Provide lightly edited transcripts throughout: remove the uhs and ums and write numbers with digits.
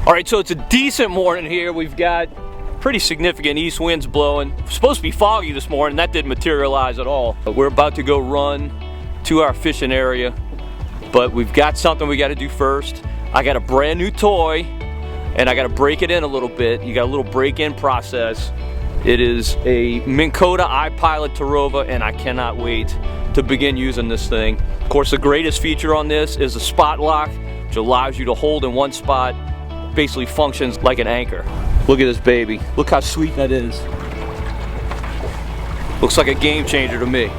All right, so it's a decent morning here. We've got pretty significant east winds blowing. It's supposed to be foggy this morning. That didn't materialize at all. But we're about to go run to our fishing area, but we've got something we got to do first. I got a brand new toy, and I got to break it in a little bit. You got a little break-in process. It is a Minn Kota iPilot Tarova, and I cannot wait to begin using this thing. Of course, the greatest feature on this is the spot lock, which allows you to hold in one spot. Basically functions like an anchor. Look at this baby. Look how sweet that is. Looks like a game changer to me.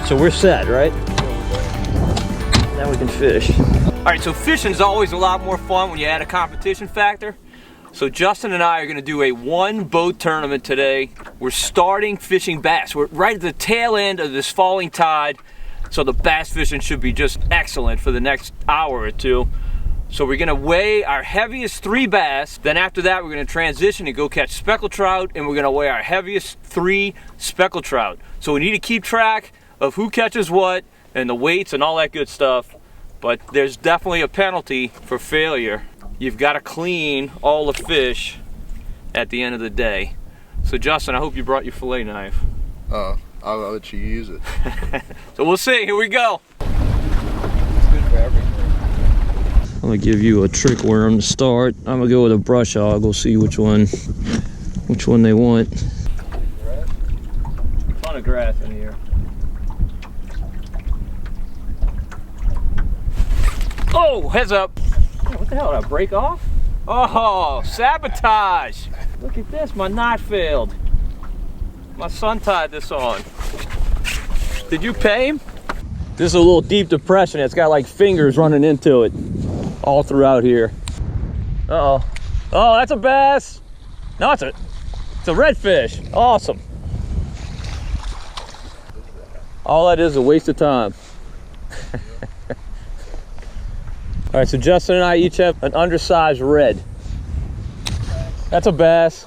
So we're set, right? Now we can fish. All right, so fishing's always a lot more fun when you add a competition factor. So Justin and I are gonna do a one boat tournament today. We're starting fishing bass. We're right at the tail end of this falling tide, so the bass fishing should be just excellent for the next hour or two. So we're gonna weigh our heaviest 3 bass. Then after that, we're gonna transition and go catch speckled trout, and we're gonna weigh our heaviest 3 speckled trout. So we need to keep track of who catches what and the weights and all that good stuff, but there's definitely a penalty for failure. You've got to clean all the fish at the end of the day. So Justin, I hope you brought your fillet knife. I'll let you use it. So we'll see. Here we go. It's good for everything. I'm gonna give you a trick worm to start. I'm gonna go with a brush hog. We'll see which one they want. Grass? Ton of grass in here. Oh, heads up. What the hell, did I break off? Oh, sabotage. Look at this, my knot failed. My son tied this on. Did you pay him? This is a little deep depression. It's got like fingers running into it all throughout here. Uh-oh. Oh, that's a bass. No, it's a redfish. Awesome. All that is a waste of time. All right, so Justin and I each have an undersized red. That's a bass.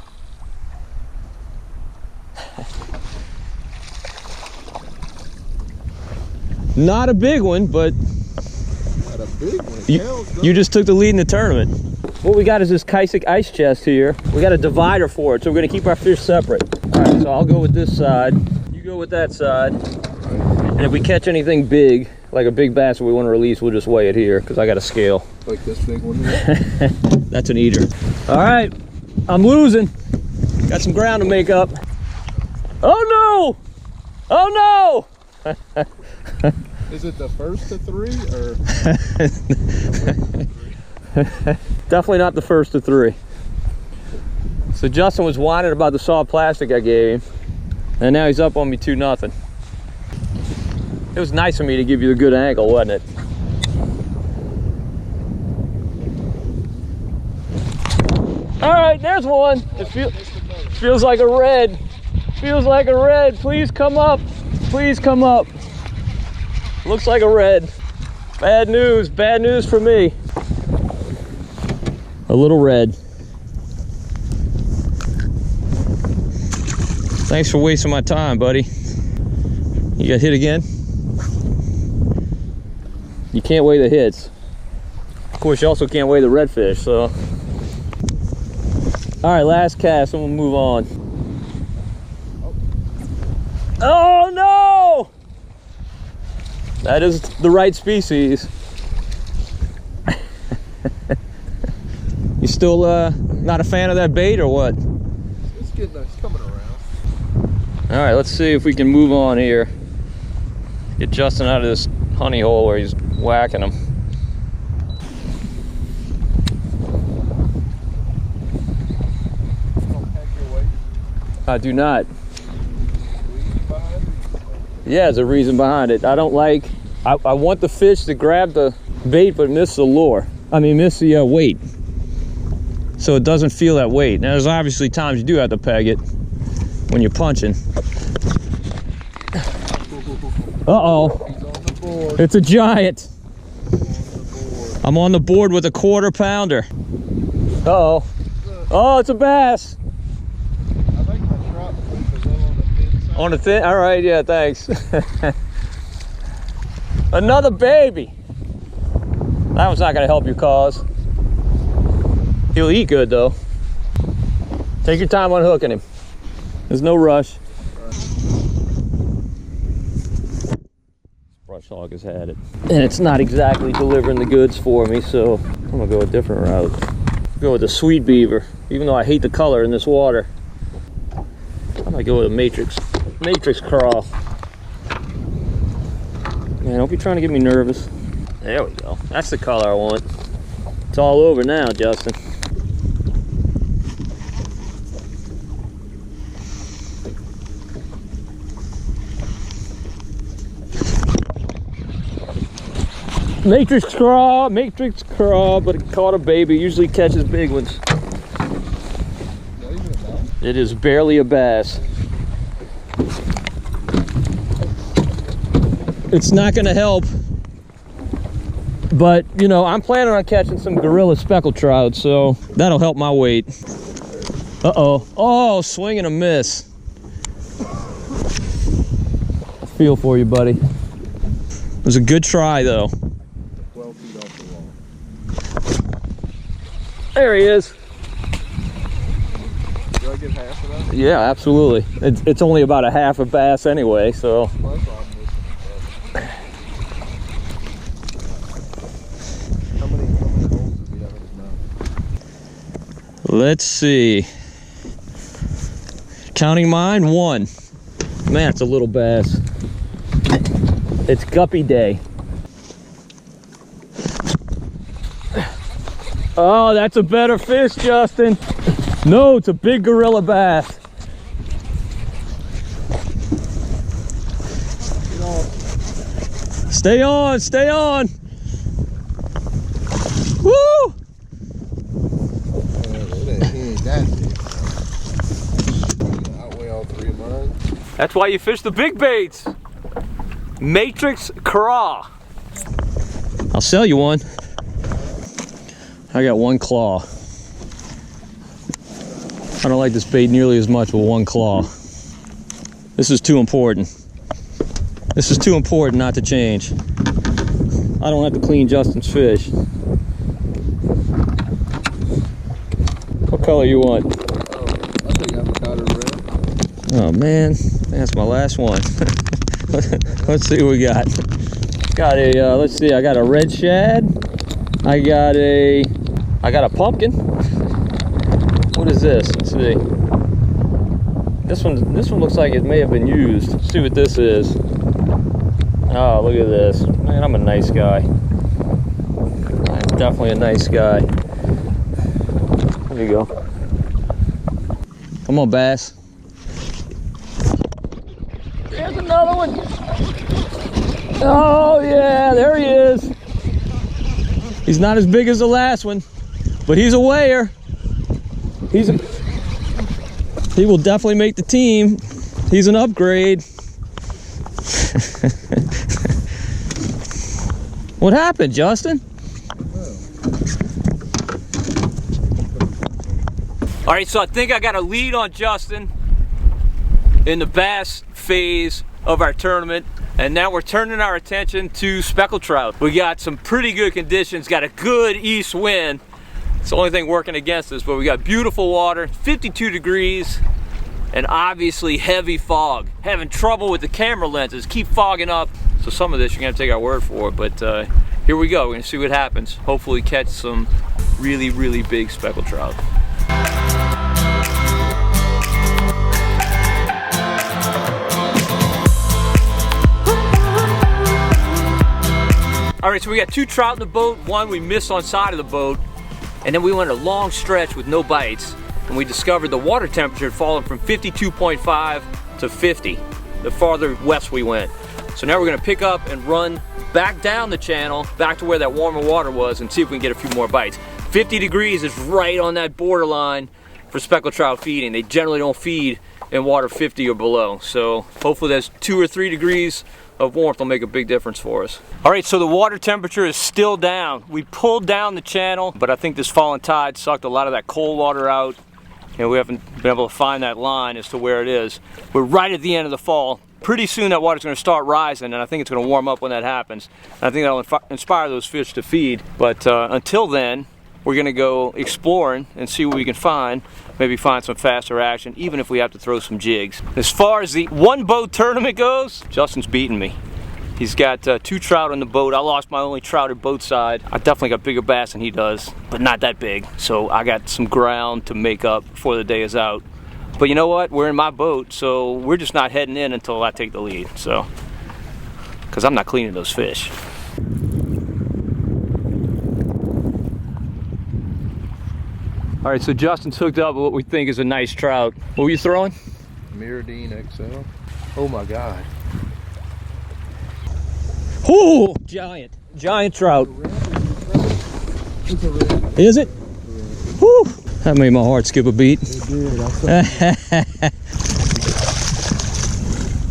Not a big one, but Not a big one. you just took the lead in the tournament. What we got is this Kaisik ice chest here. We got a divider for it, so we're gonna keep our fish separate. All right, so I'll go with this side. You go with that side. And if we catch anything big, like a big bass that we want to release, we'll just weigh it here because I got a scale. Like this big one here? That's an eater. All right, I'm losing. Got some ground to make up. Oh no! Oh no! Is it the first to 3 or? Definitely not the first of 3. So Justin was whining about the soft plastic I gave him, and now he's up on me 2-0. It was nice of me to give you the good angle, wasn't it? All right, there's one. It feels like a red. Feels like a red. Please come up. Please come up. Looks like a red. Bad news for me. A little red. Thanks for wasting my time, buddy. You got hit again? You can't weigh the hits. Of course, you also can't weigh the redfish, so. All right, last cast, and we'll move on. Oh no! That is the right species. You still not a fan of that bait or what? It's getting nice, coming around. All right, let's see if we can move on here. Get Justin out of this honey hole where he's whacking them. I do not. Yeah, there's a reason behind it. I don't like, I want the fish to grab the bait but miss the lure. I mean, miss the weight. So it doesn't feel that weight. Now there's obviously times you do have to peg it, when you're punching. Uh-oh. He's on the board. It's a giant. I'm on the board with a 1/4 pounder. Uh-oh. Oh, it's a bass. I think my trout was a little on the thin side. On the thin? All right, yeah, thanks. Another baby. That one's not gonna help your cause. He'll eat good though. Take your time unhooking him. There's no rush. Brush hog has had it. And it's not exactly delivering the goods for me, so I'm gonna go a different route. Go with the sweet beaver, even though I hate the color in this water. I might go with a matrix craw. Man, don't be trying to get me nervous. There we go. That's the color I want. It's all over now, Justin. Matrix craw, but it caught a baby. Usually catches big ones. It is barely a bass. It's not gonna help, but you know, I'm planning on catching some gorilla speckled trout, so that'll help my weight. Uh-oh. Oh, swing and a miss. I feel for you, buddy. It was a good try, though. 12 feet off the wall. There he is. Do I get half of that? Yeah, absolutely. It's only about a half a bass anyway, so. Well, that's all I'm missing. How many holes does he have in his mouth? Let's see. Counting mine, 1. Man, it's a little bass. It's guppy day. Oh, that's a better fish, Justin. No, it's a big gorilla bass. Stay on, stay on. Woo! He ain't that big. Outweigh all 3 of mine. That's why you fish the big baits. Matrix craw. I'll sell you one. I got 1 claw. I don't like this bait nearly as much with 1 claw. This is too important. This is too important not to change. I don't have to clean Justin's fish. What color you want? I think I've got it red. Oh man, that's my last one. Let's see what we got. Got a, let's see, I got a red shad. I got a pumpkin. What is this? Let's see. This one looks like it may have been used. Let's see what this is. Oh, look at this. Man, I'm a nice guy. I'm definitely a nice guy. There you go. Come on, bass. There's another one. Oh yeah, there he is. He's not as big as the last one, but he's a weigher. He will definitely make the team. He's an upgrade. What happened, Justin? All right, so I think I got a lead on Justin in the bass phase of our tournament, and now we're turning our attention to speckled trout. We got some pretty good conditions, got a good east wind. It's the only thing working against us, but we got beautiful water, 52 degrees, and obviously heavy fog. Having trouble with the camera lenses, keep fogging up. So some of this you're gonna take our word for, but here we go. We're gonna see what happens. Hopefully catch some really, really big speckled trout. All right, so we got 2 trout in the boat. One we missed on side of the boat, and then we went a long stretch with no bites, and we discovered the water temperature had fallen from 52.5 to 50 the farther west we went. So now we're gonna pick up and run back down the channel, back to where that warmer water was, and see if we can get a few more bites. 50 degrees is right on that borderline for speckled trout feeding. They generally don't feed in water 50 or below. So hopefully that's 2 or 3 degrees of warmth will make a big difference for us. All right, so the water temperature is still down. We pulled down the channel, but I think this falling tide sucked a lot of that cold water out, and we haven't been able to find that line as to where it is. We're right at the end of the fall. Pretty soon that water's going to start rising, and I think it's going to warm up when that happens. And I think that'll inspire those fish to feed. But until then, we're going to go exploring and see what we can find. Maybe find some faster action, even if we have to throw some jigs. As far as the one boat tournament goes, Justin's beating me. He's got 2 trout on the boat. I lost my only trout at boat side. I definitely got bigger bass than he does, but not that big. So I got some ground to make up before the day is out. But you know what? We're in my boat, so we're just not heading in until I take the lead. So, because I'm not cleaning those fish. All right, so Justin's hooked up with what we think is a nice trout. What were you throwing? Miradine XL. Oh my God. Oh, giant trout. It's a red. Is it? Whew. That made my heart skip a beat. It did.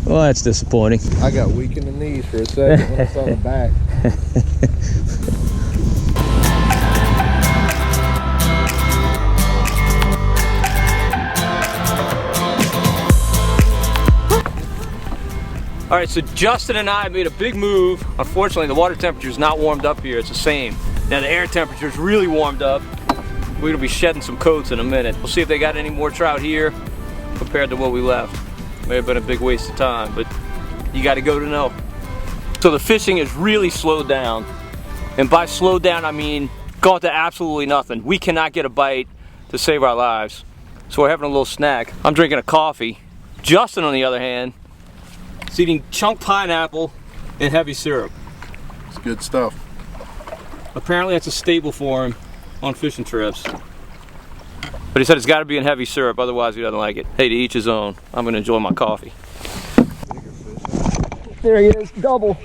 Well, that's disappointing. I got weak in the knees for a second when I saw the back. All right, so Justin and I made a big move. Unfortunately, the water temperature is not warmed up here. It's the same. Now the air temperature is really warmed up. We're gonna be shedding some coats in a minute. We'll see if they got any more trout here compared to what we left. May have been a big waste of time, but you gotta go to know. So the fishing is really slowed down. And by slowed down, I mean gone to absolutely nothing. We cannot get a bite to save our lives. So we're having a little snack. I'm drinking a coffee. Justin, on the other hand, is eating chunk pineapple and heavy syrup. It's good stuff. Apparently that's a staple for him on fishing trips. But he said it's got to be in heavy syrup, otherwise he doesn't like it. Hey, to each his own. I'm going to enjoy my coffee. There he is, double.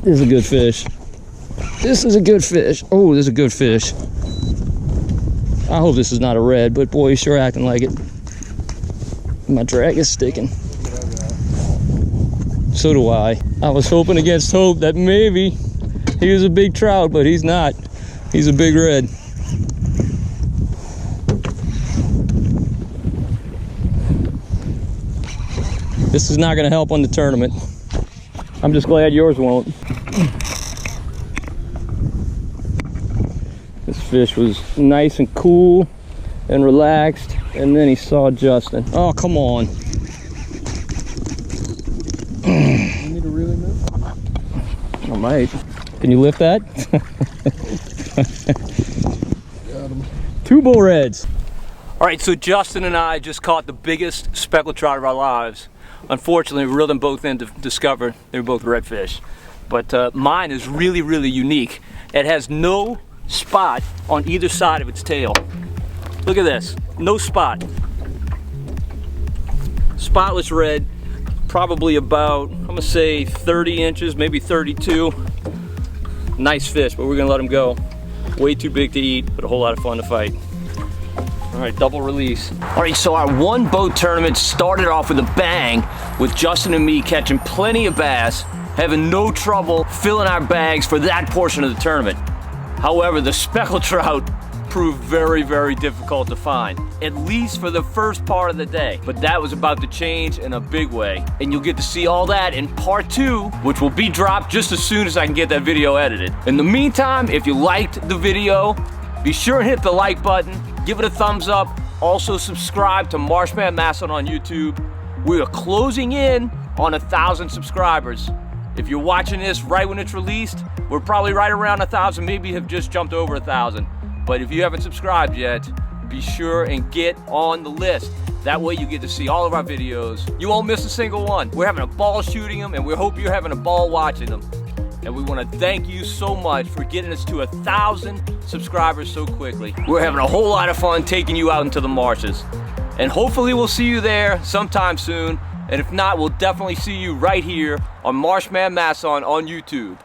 This is a good fish. This is a good fish. Oh, this is a good fish. I hope this is not a red, but boy, he's sure acting like it. My drag is sticking. So do I. I was hoping against hope that maybe he was a big trout, but he's not. He's a big red. This is not going to help on the tournament. I'm just glad yours won't. This fish was nice and cool and relaxed, and then he saw Justin. Oh, come on. You need to really move? I might. Can you lift that? Got him. 2 bull reds. All right, so Justin and I just caught the biggest speckled trout of our lives. Unfortunately, we reeled them both in to discover they were both redfish. But mine is really, really unique. It has no spot on either side of its tail. Look at this, no spot. Spotless red, probably about, I'm gonna say 30 inches, maybe 32. Nice fish, but we're gonna let him go. Way too big to eat, but a whole lot of fun to fight. All right, double release. All right, so our one boat tournament started off with a bang, with Justin and me catching plenty of bass, having no trouble filling our bags for that portion of the tournament. However, the speckled trout proved very, very difficult to find, at least for the first part of the day. But that was about to change in a big way. And you'll get to see all that in part 2, which will be dropped just as soon as I can get that video edited. In the meantime, if you liked the video, be sure and hit the like button, give it a thumbs up. Also subscribe to Marshman Masson on YouTube. We are closing in on 1,000 subscribers. If you're watching this right when it's released, we're probably right around 1,000, maybe have just jumped over 1,000. But if you haven't subscribed yet, be sure and get on the list. That way you get to see all of our videos. You won't miss a single one. We're having a ball shooting them, and we hope you're having a ball watching them. And we want to thank you so much for getting us to 1,000 subscribers so quickly. We're having a whole lot of fun taking you out into the marshes. And hopefully we'll see you there sometime soon. And if not, we'll definitely see you right here on Marshman Masson on YouTube.